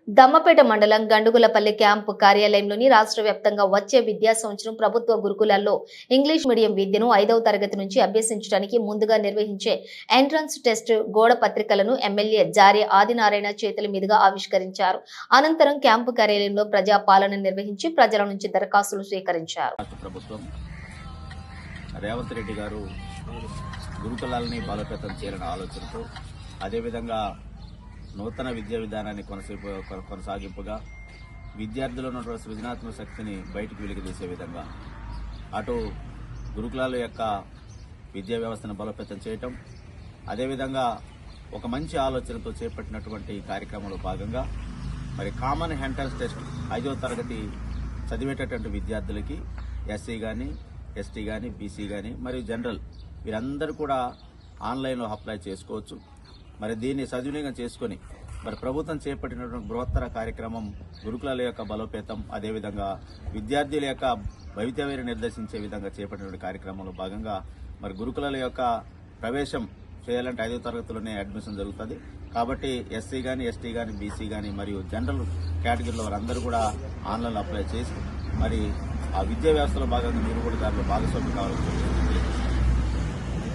దమ్మపేట మండలం గండుగులపల్లి క్యాంపు కార్యాలయంలోని రాష్ట్ర వ్యాప్తంగా వచ్చే విద్యా సంవత్సరం ప్రభుత్వ గురుకులాల్లో ఇంగ్లీష్ మీడియం విద్యను 5వ తరగతి నుంచి అభ్యసించడానికి ముందుగా నిర్వహించే ఎంట్రన్స్ టెస్ట్ గోడ పత్రికలను ఎమ్మెల్యే జారే ఆదినారాయణ చేతుల మీదుగా ఆవిష్కరించారు. అనంతరం క్యాంపు కార్యాలయంలో ప్రజా పాలన నిర్వహించి ప్రజల నుంచి దరఖాస్తులు స్వీకరించారు. రేవంత్ రెడ్డి గారు గురుకులాలని బలోపేతం చేయాలనే ఆలోచనతో అదేవిధంగా నూతన విద్యా విధానాన్ని కొనసాగింపుగా విద్యార్థుల్లో ఉన్న సృజనాత్మక శక్తిని బయటకు వెలికితీసే విధంగా అటు గురుకులాల యొక్క విద్యా వ్యవస్థను బలోపేతం చేయటం, అదేవిధంగా ఒక మంచి ఆలోచనతో చేపట్టినటువంటి కార్యక్రమంలో భాగంగా మరి కామన్ ఎంట్రన్స్ టెస్ట్ 5వ తరగతి చదివేటటువంటి విద్యార్థులకి ఎస్సీ కానీ, ఎస్టీ కానీ, బీసీ కానీ మరియు జనరల్ వీరందరూ కూడా ఆన్లైన్లో అప్లై చేసుకోవచ్చు. మరి దీన్ని సద్వినియోగం చేసుకుని మరి ప్రభుత్వం చేపట్టినటువంటి బృహత్తర కార్యక్రమం గురుకులాల యొక్క బలోపేతం, అదేవిధంగా విద్యార్థుల యొక్క భవితవ్యాన్ని నిర్దేశించే విధంగా చేపట్టినటువంటి కార్యక్రమంలో భాగంగా మరి గురుకులాల యొక్క ప్రవేశం చేయాలంటే 5వ తరగతిలోనే అడ్మిషన్ జరుగుతుంది. కాబట్టి ఎస్సీ కానీ, ఎస్టీ కానీ, బీసీ కానీ మరియు జనరల్ కేటగిరీలో వారందరూ కూడా ఆన్లైన్లో అప్లై చేసి మరి ఆ విద్యా వ్యవస్థలో భాగంగా మీరు కూడా దాంట్లో భాగస్వామ్యం కావాలని